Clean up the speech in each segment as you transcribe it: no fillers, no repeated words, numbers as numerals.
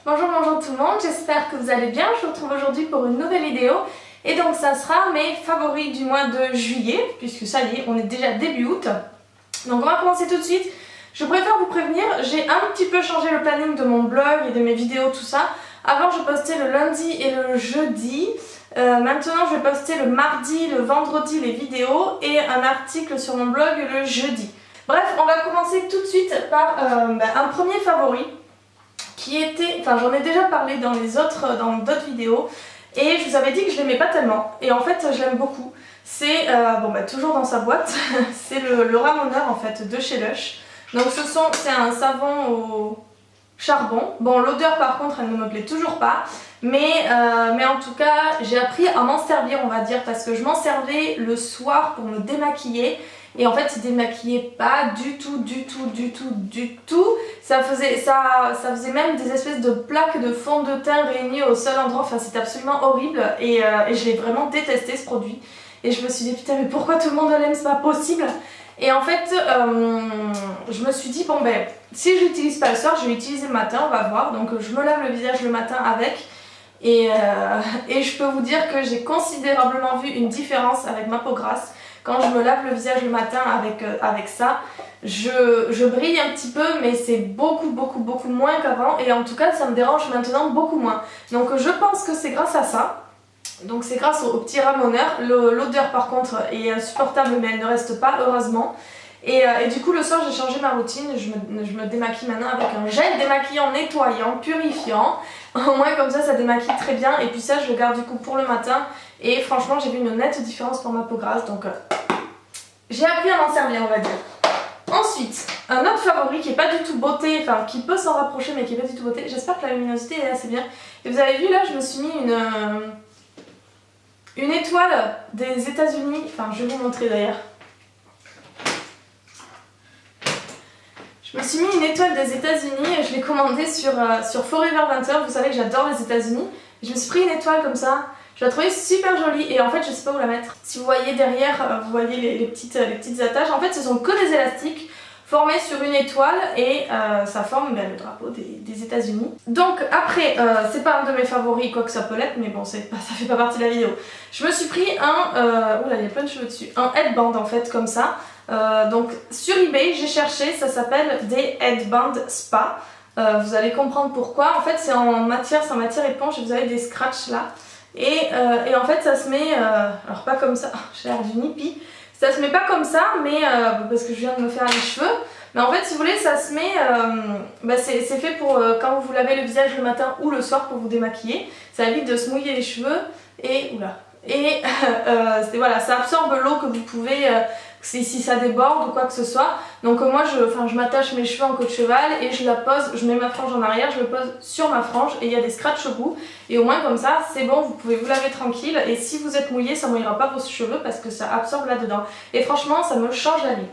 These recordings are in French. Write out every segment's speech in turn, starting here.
Bonjour tout le monde, j'espère que vous allez bien. Je vous retrouve aujourd'hui pour une nouvelle vidéo. Et donc ça sera mes favoris du mois de juillet, puisque ça y est, on est déjà début août. Donc on va commencer tout de suite. Je préfère vous prévenir, j'ai un petit peu changé le planning de mon blog et de mes vidéos, tout ça. Avant je postais le lundi et le jeudi. Maintenant je vais poster le mardi, le vendredi les vidéos et un article sur mon blog le jeudi. Bref, on va commencer tout de suite par un premier favori qui était, enfin j'en ai déjà parlé dans d'autres vidéos et je vous avais dit que je l'aimais pas tellement et en fait je l'aime beaucoup. C'est toujours dans sa boîte, c'est le ramoneur en fait de chez Lush. Donc c'est un savon au charbon. Bon, l'odeur par contre elle ne me plaît toujours pas, mais en tout cas j'ai appris à m'en servir, on va dire, parce que je m'en servais le soir pour me démaquiller. Et en fait, il démaquillait pas du tout. Ça faisait même des espèces de plaques de fond de teint réunies au seul endroit. Enfin, c'était absolument horrible. Et je l'ai vraiment détesté ce produit. Et je me suis dit, putain, mais pourquoi tout le monde l'aime? C'est pas possible. Et en fait, je me suis dit, bon ben, si je l'utilise pas le soir, je vais l'utiliser le matin, on va voir. Donc je me lave le visage le matin avec. Et je peux vous dire que j'ai considérablement vu une différence avec ma peau grasse. Quand je me lave le visage le matin avec ça, je brille un petit peu, mais c'est beaucoup moins qu'avant. Et en tout cas, ça me dérange maintenant beaucoup moins. Donc je pense que c'est grâce à ça. Donc c'est grâce au petit ramoneur. L'odeur par contre est insupportable, mais elle ne reste pas, heureusement. Et du coup le soir j'ai changé ma routine, je me démaquille maintenant avec un gel démaquillant, nettoyant, purifiant. Au moins comme ça démaquille très bien. Et puis ça je le garde du coup pour le matin. Et franchement j'ai vu une nette différence pour ma peau grasse. Donc j'ai appris à m'en servir, on va dire. Ensuite, un autre favori qui est pas du tout beauté, enfin qui peut s'en rapprocher mais qui est pas du tout beauté. J'espère que la luminosité est assez bien. Et vous avez vu là, je me suis mis une étoile des États-Unis. Enfin je vais vous montrer d'ailleurs. Je me suis mis une étoile des États-Unis et je l'ai commandée sur Forever 20h. Vous savez que j'adore les États-Unis. Je me suis pris une étoile comme ça. Je la trouvais super jolie et en fait je sais pas où la mettre. Si vous voyez derrière, vous voyez les petites attaches. En fait ce sont que des élastiques formés sur une étoile et ça forme le drapeau des États-Unis. Donc après, c'est pas un de mes favoris, quoique ça peut l'être, mais bon ça fait pas partie de la vidéo. Je me suis pris oula il y a plein de cheveux dessus. Un headband en fait comme ça. Donc sur eBay j'ai cherché, ça s'appelle des headbands spa. Vous allez comprendre pourquoi. En fait c'est en matière éponge et vous avez des scratchs là. Et en fait ça se met, alors pas comme ça, j'ai l'air d'une hippie, ça se met pas comme ça, mais parce que je viens de me faire les cheveux, mais en fait si vous voulez ça se met, c'est fait pour quand vous lavez le visage le matin ou le soir pour vous démaquiller, ça évite de se mouiller les cheveux et oula. Et voilà, ça absorbe l'eau que vous pouvez, si ça déborde ou quoi que ce soit. Donc moi je m'attache mes cheveux en queue de cheval et je la pose, je mets ma frange en arrière, je le pose sur ma frange et il y a des scratchs au bout. Et au moins comme ça c'est bon, vous pouvez vous laver tranquille et si vous êtes mouillé ça ne mouillera pas vos cheveux parce que ça absorbe là-dedans. Et franchement ça me change la vie.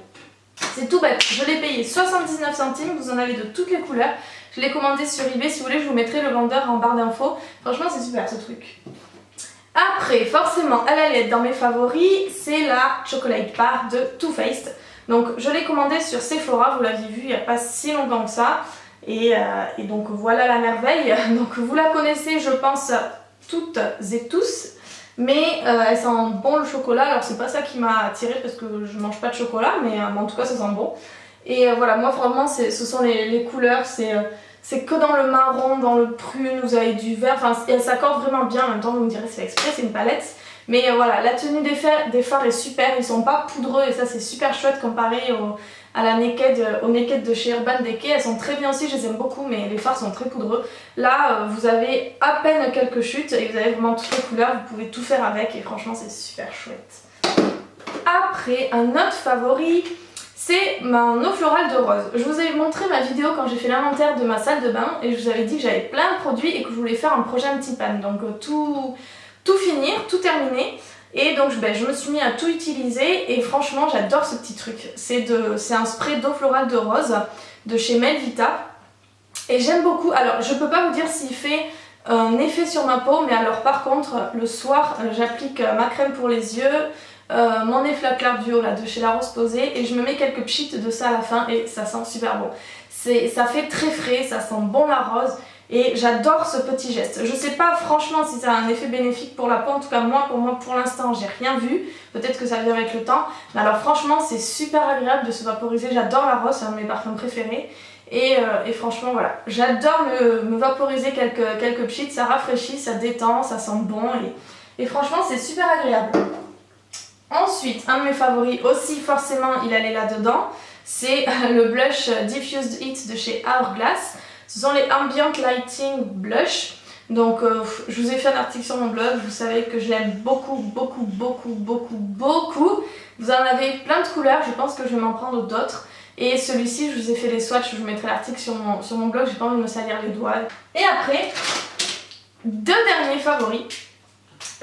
C'est tout bête, je l'ai payé 79 centimes, vous en avez de toutes les couleurs. Je l'ai commandé sur eBay, si vous voulez je vous mettrai le vendeur en barre d'infos. Franchement c'est super ce truc. Après, forcément, elle allait être dans mes favoris, c'est la Chocolate Bar de Too Faced. Donc je l'ai commandée sur Sephora, vous l'aviez vu il n'y a pas si longtemps que ça. Et donc voilà la merveille. Donc vous la connaissez je pense toutes et tous. Mais elle sent bon le chocolat, alors c'est pas ça qui m'a attirée parce que je mange pas de chocolat, mais en tout cas ça sent bon. Et voilà, moi vraiment ce sont les couleurs, c'est que dans le marron, dans le prune, vous avez du vert, enfin elle s'accorde vraiment bien. En même temps vous me direz c'est exprès, c'est une palette. Mais voilà, la tenue des fards est super, ils sont pas poudreux et ça c'est super chouette comparé aux Naked de chez Urban Decay. Elles sont très bien aussi, je les aime beaucoup, mais les fards sont très poudreux. Là vous avez à peine quelques chutes et vous avez vraiment toutes les couleurs, vous pouvez tout faire avec et franchement c'est super chouette. Après, un autre favori, c'est mon eau florale de rose. Je vous ai montré ma vidéo quand j'ai fait l'inventaire de ma salle de bain et je vous avais dit que j'avais plein de produits et que je voulais faire un projet un petit pan. Donc tout finir, tout terminer. Et donc je me suis mis à tout utiliser et franchement j'adore ce petit truc. C'est un spray d'eau florale de rose de chez Melvita. Et j'aime beaucoup. Alors je peux pas vous dire s'il fait un effet sur ma peau, mais alors par contre le soir j'applique ma crème pour les yeux, mon Efflaclar Duo là, de chez La Rose Posay et je me mets quelques pchites de ça à la fin et ça sent super bon. Ça fait très frais, ça sent bon la rose et j'adore ce petit geste. Je sais pas franchement si ça a un effet bénéfique pour la peau, en tout cas moi pour l'instant j'ai rien vu, peut-être que ça vient avec le temps, mais alors franchement c'est super agréable de se vaporiser, j'adore la rose, c'est un de mes parfums préférés. Et franchement voilà, j'adore me vaporiser quelques pchits, ça rafraîchit, ça détend, ça sent bon et franchement c'est super agréable. Ensuite, un de mes favoris aussi forcément il allait là-dedans, c'est le blush Diffused Heat de chez Hourglass. Ce sont les Ambient Lighting Blush. Donc je vous ai fait un article sur mon blog, vous savez que je l'aime beaucoup. Vous en avez plein de couleurs, je pense que je vais m'en prendre d'autres. Et celui-ci, je vous ai fait les swatchs, je vous mettrai l'article sur mon blog, j'ai pas envie de me salir les doigts. Et après, deux derniers favoris.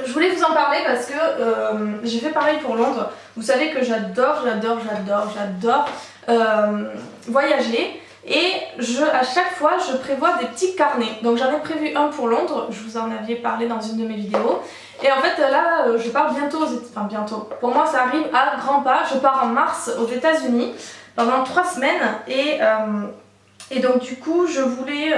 Je voulais vous en parler parce que j'ai fait pareil pour Londres. Vous savez que j'adore voyager. Et à chaque fois, je prévois des petits carnets. Donc j'en ai prévu un pour Londres, je vous en avais parlé dans une de mes vidéos. Et en fait là, je pars bientôt enfin bientôt. Pour moi ça arrive à grands pas. Je pars en mars aux États-Unis pendant 3 semaines et donc du coup je voulais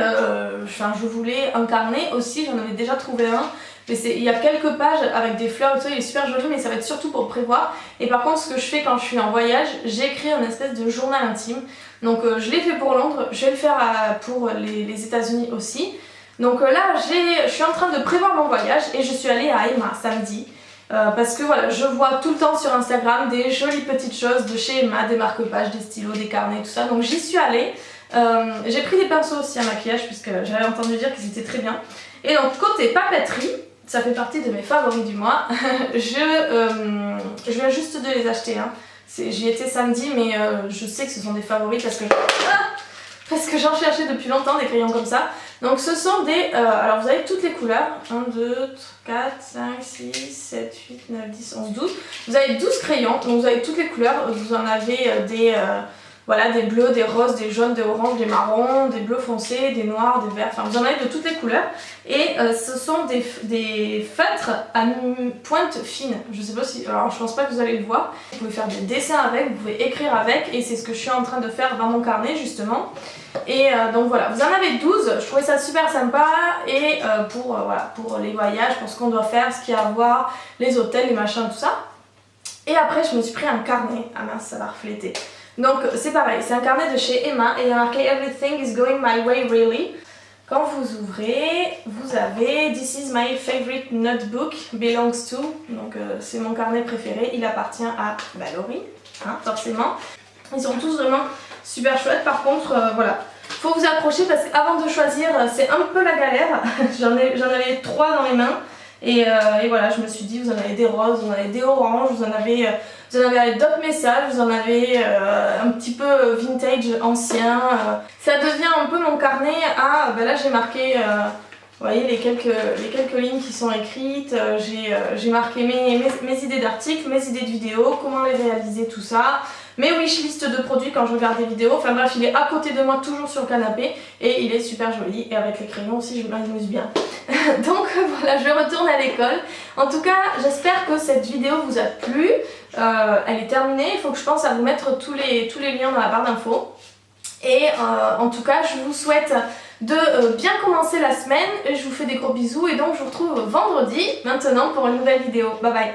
un carnet aussi, j'en avais déjà trouvé un. Mais il y a quelques pages avec des fleurs et tout ça, il est super joli mais ça va être surtout pour prévoir. Et par contre ce que je fais quand je suis en voyage, j'écris un espèce de journal intime. Donc je l'ai fait pour Londres, je vais le faire pour les États-Unis aussi. Donc là je suis en train de prévoir mon voyage et je suis allée à Emma samedi. Parce que voilà, je vois tout le temps sur Instagram des jolies petites choses de chez Emma, des marque-pages, des stylos, des carnets, tout ça. Donc j'y suis allée. J'ai pris des pinceaux aussi à maquillage puisque j'avais entendu dire qu'ils étaient très bien. Et donc côté papeterie, ça fait partie de mes favoris du mois. Je viens juste de les acheter. Hein. J'y étais samedi mais je sais que ce sont des favoris parce que j'en cherchais depuis longtemps des crayons comme ça. Donc ce sont des... alors vous avez toutes les couleurs. 1, 2, 4, 5, 6, 7, 8, 9, 10, 11, 12. Vous avez 12 crayons, donc vous avez toutes les couleurs. Vous en avez des bleus, des roses, des jaunes, des oranges, des marrons, des bleus foncés, des noirs, des verts. Enfin vous en avez de toutes les couleurs. Et ce sont des feutres à pointe fine. Je sais pas si... Alors je pense pas que vous allez le voir. Vous pouvez faire des dessins avec, vous pouvez écrire avec. Et c'est ce que je suis en train de faire dans mon carnet justement. Et donc voilà, vous en avez 12, je trouvais ça super sympa et pour les voyages, pour ce qu'on doit faire, ce qu'il y a à voir, les hôtels, les machins, tout ça. Et après je me suis pris un carnet, ah mince ça va refléter. Donc c'est pareil, c'est un carnet de chez Emma et il y a marqué Everything is going my way really. Quand vous ouvrez, vous avez This is my favorite notebook belongs to, donc c'est mon carnet préféré, il appartient à Laurie, hein, forcément. Ils sont tous vraiment super chouettes, par contre voilà, faut vous accrocher parce qu'avant de choisir c'est un peu la galère. J'en avais 3 dans les mains et voilà, je me suis dit vous en avez des roses, vous en avez des oranges, vous en avez d'autres messages, vous en avez un petit peu vintage, ancien. Ça devient un peu mon carnet là j'ai marqué... vous voyez les quelques lignes qui sont écrites, j'ai marqué mes idées d'articles, mes idées de vidéos, comment les réaliser, tout ça. Mes wishlist de produits quand je regarde des vidéos, enfin bref il est à côté de moi toujours sur le canapé et il est super joli et avec les crayons aussi je m'amuse bien. Donc voilà, je retourne à l'école. En tout cas j'espère que cette vidéo vous a plu, elle est terminée, il faut que je pense à vous mettre tous les liens dans la barre d'infos. Et en tout cas je vous souhaite de bien commencer la semaine, je vous fais des gros bisous et donc je vous retrouve vendredi maintenant pour une nouvelle vidéo. Bye bye.